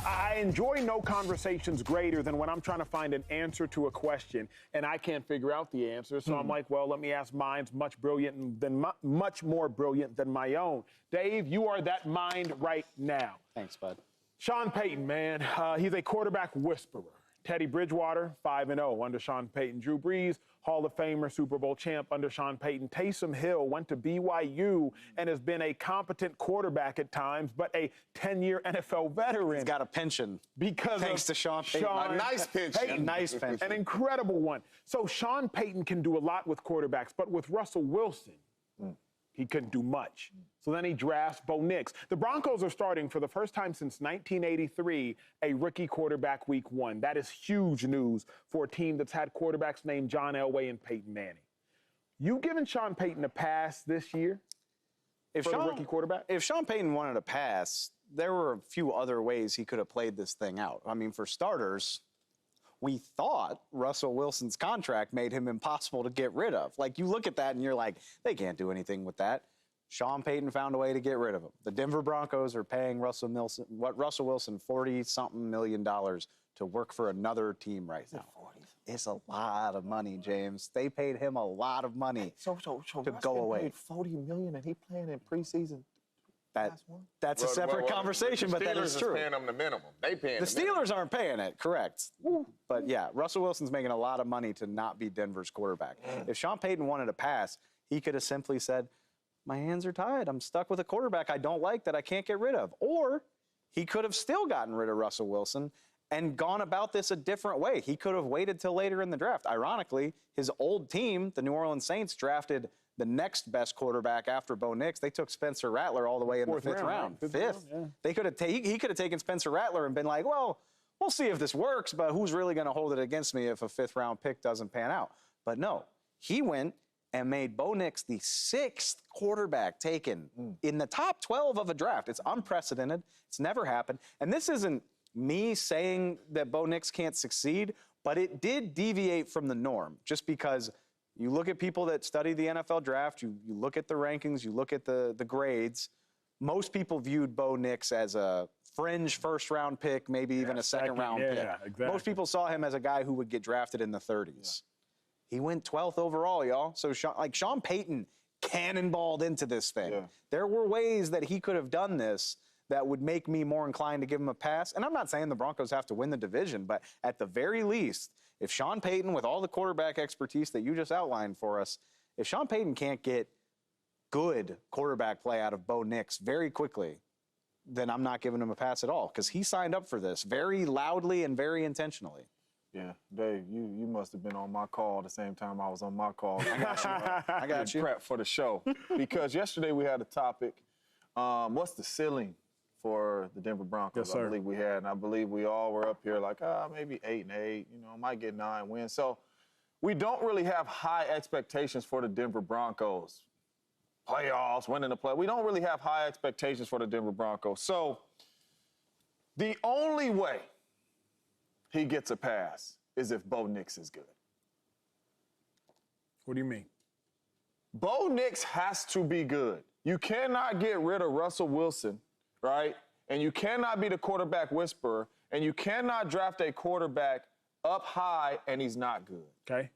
I enjoy no conversations greater than when I'm trying to find an answer to a question and I can't figure out the answer. So I'm like, well, let me ask mine's much more brilliant than my own. Dave, you are that mind right now. Thanks, bud. Sean Payton, man, he's a quarterback whisperer. Teddy Bridgewater, 5-0 under Sean Payton. Drew Brees, Hall of Famer, Super Bowl champ under Sean Payton. Taysom Hill went to BYU and has been a competent quarterback at times, but a 10-year NFL veteran. He's got a pension. Thanks to Sean Payton. A nice pension. Payton. A nice pension. An incredible one. So Sean Payton can do a lot with quarterbacks, but with Russell Wilson, he couldn't do much. So then he drafts Bo Nix. The Broncos are starting for the first time since 1983 a rookie quarterback week 1. That is huge news for a team that's had quarterbacks named John Elway and Peyton Manning. You giving Sean Payton a pass this year for the rookie quarterback? If Sean Payton wanted a pass, there were a few other ways he could have played this thing out. I mean, for starters, we thought Russell Wilson's contract made him impossible to get rid of. Like, you look at that and you're like, they can't do anything with that. Sean Payton found a way to get rid of him. The Denver Broncos are paying Russell Wilson $40-something million to work for another team right now. It's a lot of money, James. They paid him a lot of money to go away. Paid $40 million and he playing in preseason. That's a separate conversation, but that is true. The Steelers is paying them the minimum. They paying the Steelers aren't paying it, correct. But yeah, Russell Wilson's making a lot of money to not be Denver's quarterback. If Sean Payton wanted a pass, he could have simply said, my hands are tied. I'm stuck with a quarterback I don't like that I can't get rid of. Or he could have still gotten rid of Russell Wilson and gone about this a different way. He could have waited till later in the draft. Ironically, his old team, the New Orleans Saints, drafted the next best quarterback after Bo Nix. They took Spencer Rattler all the way in the fifth round. Fifth. Yeah. They could have he could have taken Spencer Rattler and been like, well, we'll see if this works, but who's really going to hold it against me if a fifth-round pick doesn't pan out? But no, he went and made Bo Nix the 6th quarterback taken in the top 12 of a draft. It's unprecedented. It's never happened. And this isn't me saying that Bo Nix can't succeed, but it did deviate from the norm just because you look at people that study the NFL draft, you look at the rankings, you look at the grades. Most people viewed Bo Nix as a fringe first-round pick, maybe even a second-round pick. Yeah, exactly. Most people saw him as a guy who would get drafted in the 30s. He went 12th overall, y'all. So, Sean Payton cannonballed into this thing. Yeah. There were ways that he could have done this that would make me more inclined to give him a pass. And I'm not saying the Broncos have to win the division, but at the very least, if Sean Payton, with all the quarterback expertise that you just outlined for us, if Sean Payton can't get good quarterback play out of Bo Nix very quickly, then I'm not giving him a pass at all because he signed up for this very loudly and very intentionally. Yeah, Dave, you must have been on my call at the same time I was on my call. I got you. I got you. Prep for the show. Because yesterday we had a topic, what's the ceiling for the Denver Broncos? Yes, sir. I believe we had, and I believe we all were up here like, maybe 8-8, might get 9 wins. So we don't really have high expectations for the Denver Broncos. Playoffs, winning the play. We don't really have high expectations for the Denver Broncos. So the only way he gets a pass is if Bo Nix is good. What do you mean? Bo Nix has to be good. You cannot get rid of Russell Wilson, right? And you cannot be the quarterback whisperer, and you cannot draft a quarterback up high and he's not good. Okay.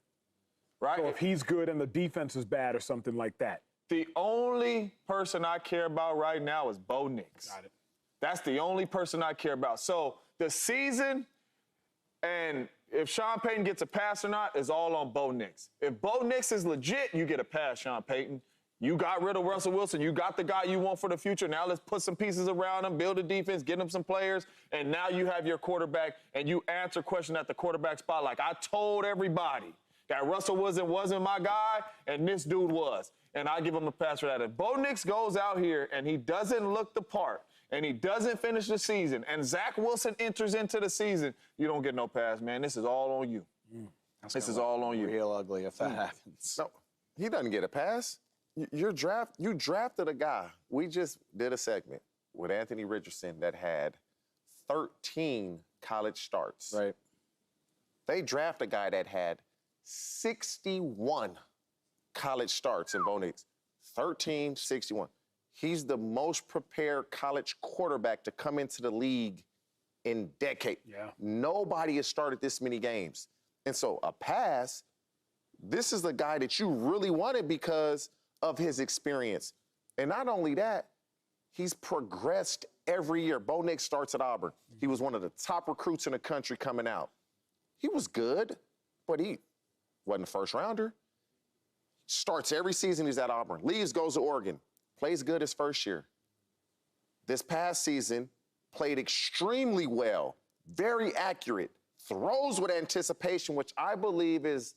Right? So if he's good and the defense is bad or something like that. The only person I care about right now is Bo Nix. Got it. That's the only person I care about. So the season and if Sean Payton gets a pass or not is all on Bo Nix. If Bo Nix is legit, you get a pass, Sean Payton. You got rid of Russell Wilson. You got the guy you want for the future. Now let's put some pieces around him, build a defense, get him some players, and now you have your quarterback, and you answer question at the quarterback spot like I told everybody that Russell Wilson wasn't my guy, and this dude was. And I give him a pass for that. If Bo Nix goes out here and he doesn't look the part, and he doesn't finish the season, and Zach Wilson enters into the season, you don't get no pass, man. This is all on you. This is all on you. Real ugly if that happens. No, he doesn't get a pass. You drafted a guy. We just did a segment with Anthony Richardson that had 13 college starts. Right. They draft a guy that had 61 college starts in Bo Nix. 13, 61. He's the most prepared college quarterback to come into the league in decades. Yeah. Nobody has started this many games. And so a pass, this is the guy that you really wanted because of his experience. And not only that, he's progressed every year. Bo Nix starts at Auburn. He was one of the top recruits in the country coming out. He was good, but he wasn't a first rounder. Starts every season he's at Auburn. Leaves, goes to Oregon. Plays good his first year. This past season, played extremely well, very accurate, throws with anticipation, which I believe is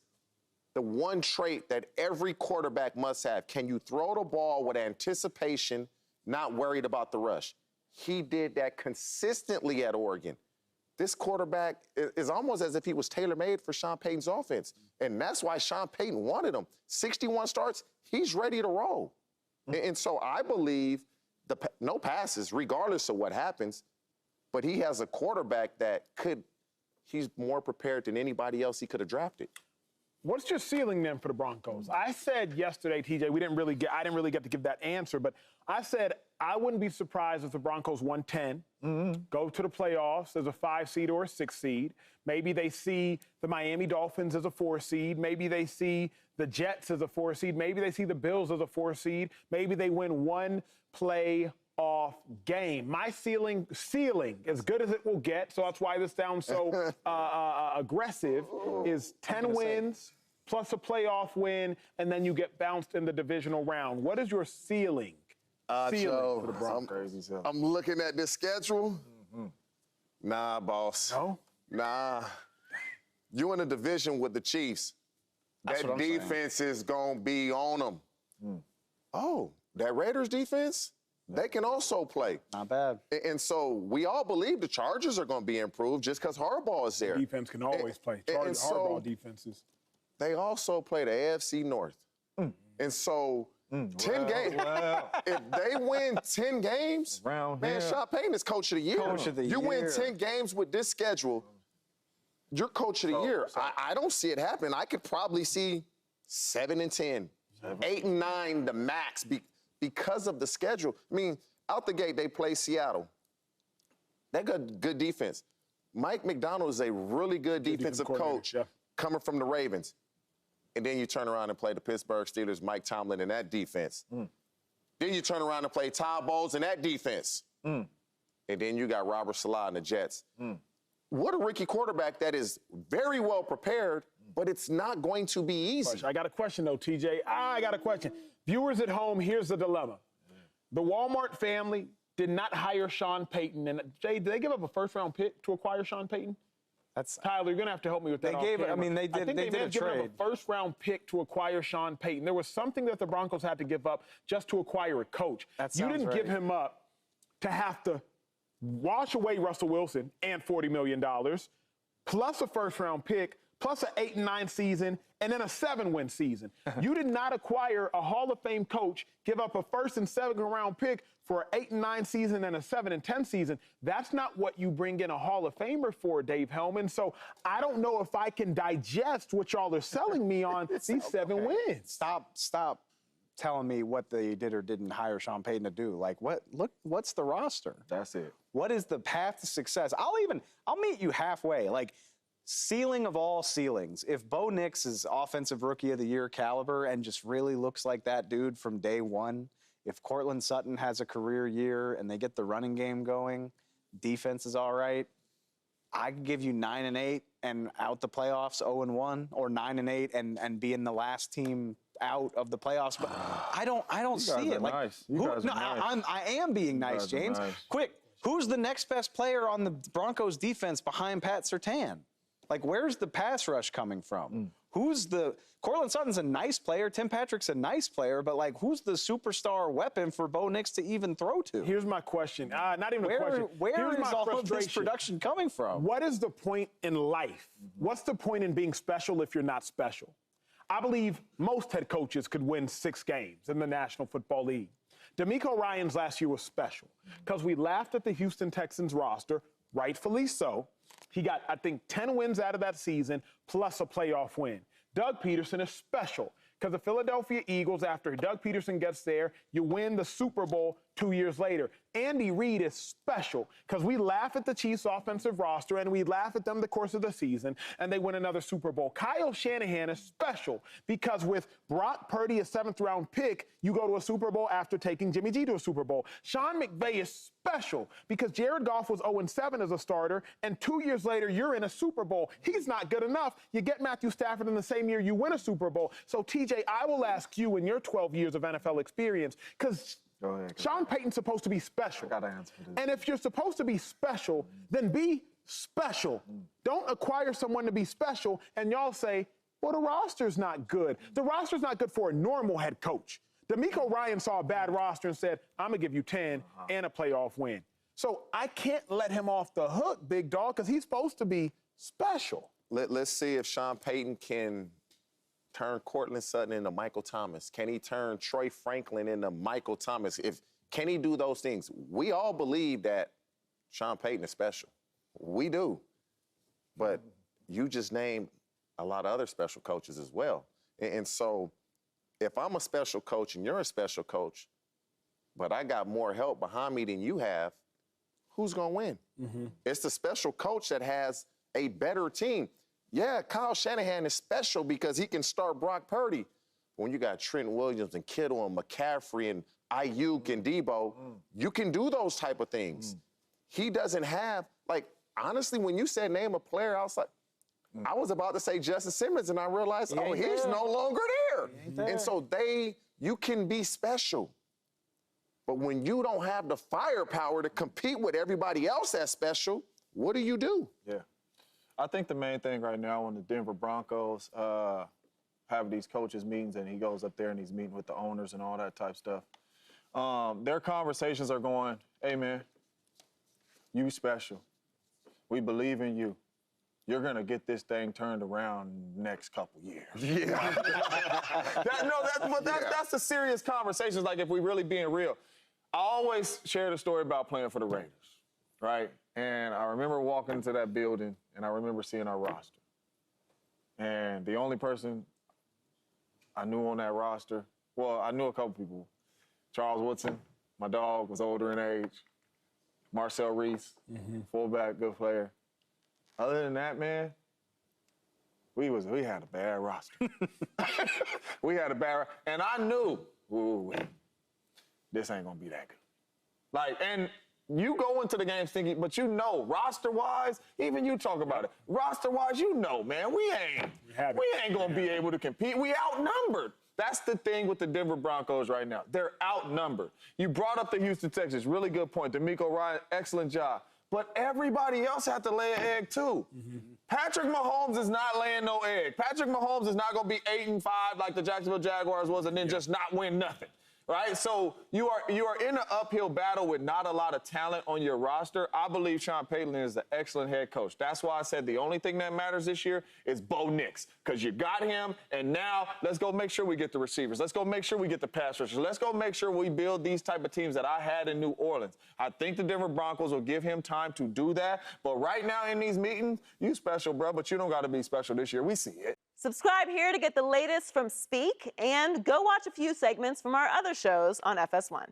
the one trait that every quarterback must have. Can you throw the ball with anticipation, not worried about the rush? He did that consistently at Oregon. This quarterback is almost as if he was tailor-made for Sean Payton's offense. And that's why Sean Payton wanted him. 61 starts, he's ready to roll. And so I believe no passes, regardless of what happens, but he has a quarterback that he's more prepared than anybody else he could have drafted. What's your ceiling then for the Broncos? I said yesterday, TJ, I didn't really get to give that answer, but I said I wouldn't be surprised if the Broncos won 10, go to the playoffs as a 5 seed or a 6 seed. Maybe they see the Miami Dolphins as a 4 seed. Maybe they see the Jets as a 4 seed. Maybe they see the Bills as a 4 seed. Maybe they win one playoff game. My ceiling, as good as it will get, so that's why this sounds so aggressive, is 10 wins plus a playoff win, and then you get bounced in the divisional round. What is your ceiling? Joe, for the Broncos. I'm looking at this schedule. Nah, boss. No? Nah. You in a division with the Chiefs. That's That defense is going to be on them. Oh, that Raiders defense, they can also play. Not bad. And so we all believe the Chargers are going to be improved just because Harbaugh is there. Defense can always play. And so Hardball defenses. they also play the AFC North. And so 10 games. If they win 10 games, man, Sean Payton is coach of the year. Coach of the you win year. 10 games with this schedule, you're coach of the year. I don't see it happen. I could probably see 7 and 10, 8 and 9, the max, because of the schedule. I mean, out the gate, they play Seattle. They got good defense. Mike McDonald is a really good defensive coach coming from the Ravens. And then you turn around and play the Pittsburgh Steelers, Mike Tomlin, and that defense. Then you turn around and play Todd Bowles and that defense. And then you got Robert Salah and the Jets. What a rookie quarterback that is very well prepared, but it's not going to be easy. I got a question, though, TJ. I got a question. Viewers at home, here's the dilemma. The Walmart family did not hire Sean Payton. And, Jay, did they give up a first-round pick to acquire Sean Payton? Tyler, you're going to have to help me with that. They gave it. I mean, they did. I think they did a give trade. up a first-round pick to acquire Sean Payton. There was something that the Broncos had to give up just to acquire a coach. That you sounds didn't give him up to have to wash away Russell Wilson and $40 million, plus a first-round pick, plus an 8-9 season, and then a 7-win season. You did not acquire a Hall of Fame coach, give up a first and second-round pick for an 8-9 season and a 7-10 season. That's not what you bring in a Hall of Famer for, Dave Helman. So I don't know if I can digest what y'all are selling me on these 7 wins. Stop telling me what they did or didn't hire Sean Payton to do. Like, what's the roster? That's it. What is the path to success? I'll meet you halfway. Like, ceiling of all ceilings. If Bo Nix is offensive rookie of the year caliber and just really looks like that dude from day one, if Cortland Sutton has a career year and they get the running game going, defense is all right, I can give you 9-8 and out the playoffs 0-1, or 9-8 and be in the last team out of the playoffs. But I don't see it. Like, nice. I am being nice, James. Quick, who's the next best player on the Broncos defense behind Pat Surtain? Like, where's the pass rush coming from? Cortland Sutton's a nice player. Tim Patrick's a nice player, but, like, who's the superstar weapon for Bo Nix to even throw to? Here's my question. Not even a question. Where Here's is all of this production coming from? What is the point in life? What's the point in being special if you're not special? I believe most head coaches could win 6 games in the National Football League. DeMeco Ryans last year was special because we laughed at the Houston Texans roster, rightfully so. He got, I think, 10 wins out of that season, plus a playoff win. Doug Peterson is special because the Philadelphia Eagles, after Doug Peterson gets there, you win the Super Bowl 2 years later. Andy Reid is special because we laugh at the Chiefs' offensive roster and we laugh at them the course of the season, and they win another Super Bowl. Kyle Shanahan is special because with Brock Purdy, a 7th-round pick, you go to a Super Bowl after taking Jimmy G to a Super Bowl. Sean McVay is special because Jared Goff was 0-7 as a starter, and 2 years later, you're in a Super Bowl. He's not good enough. You get Matthew Stafford in the same year you win a Super Bowl. So, TJ, I will ask you in your 12 years of NFL experience, because Sean Payton's supposed to be special. I got to answer this. And if you're supposed to be special, then be special. Don't acquire someone to be special, and y'all say, well, the roster's not good. The roster's not good for a normal head coach. DeMeco Ryan saw a bad roster and said, I'm going to give you 10 and a playoff win. So I can't let him off the hook, big dog, because he's supposed to be special. Let's see if Sean Payton can turn Cortland Sutton into Michael Thomas. Can he turn Troy Franklin into Michael Thomas? Can he do those things? We all believe that Sean Payton is special. We do. But you just named a lot of other special coaches as well. And so if I'm a special coach and you're a special coach, but I got more help behind me than you have, who's going to win? It's the special coach that has a better team. Yeah, Kyle Shanahan is special because he can start Brock Purdy. But when you got Trent Williams and Kittle and McCaffrey and Ayuk and Debo, you can do those type of things. He doesn't have, like, honestly, when you said name a player, I was like, I was about to say Justin Simmons, and I realized, oh, he's no longer there. And so you can be special. But when you don't have the firepower to compete with everybody else that's special, what do you do? Yeah. I think the main thing right now when the Denver Broncos have these coaches meetings and he goes up there and he's meeting with the owners and all that type stuff, their conversations are going, hey, man, you special. We believe in you. You're going to get this thing turned around next couple years. Yeah. That's the serious conversations, like if we really being real. I always share the story about playing for the Raiders, right? And I remember walking into that building, and I remember seeing our roster. And the only person I knew on that roster, well, I knew a couple people. Charles Woodson, my dog, was older in age. Marcel Reese, fullback, good player. Other than that, man, we had a bad roster. We had a bad, and I knew, ooh, this ain't gonna be that good. Like, and you go into the games thinking, but you know, roster-wise, even you talk about it, roster-wise, you know, man, we ain't gonna be able to compete. We outnumbered. That's the thing with the Denver Broncos right now. They're outnumbered. You brought up the Houston Texans, really good point. DeMeco Ryan, excellent job. But everybody else had to lay an egg, too. Patrick Mahomes is not laying no egg. Patrick Mahomes is not going to be 8-5 like the Jacksonville Jaguars was and then just not win nothing, right? So you are in an uphill battle with not a lot of talent on your roster. I believe Sean Payton is an excellent head coach. That's why I said the only thing that matters this year is Bo Nix, because you got him, and now let's go make sure we get the receivers. Let's go make sure we get the pass rushers. Let's go make sure we build these type of teams that I had in New Orleans. I think the Denver Broncos will give him time to do that. But right now in these meetings, you special, bro, but you don't got to be special this year. We see it. Subscribe here to get the latest from Speak, and go watch a few segments from our other shows on FS1.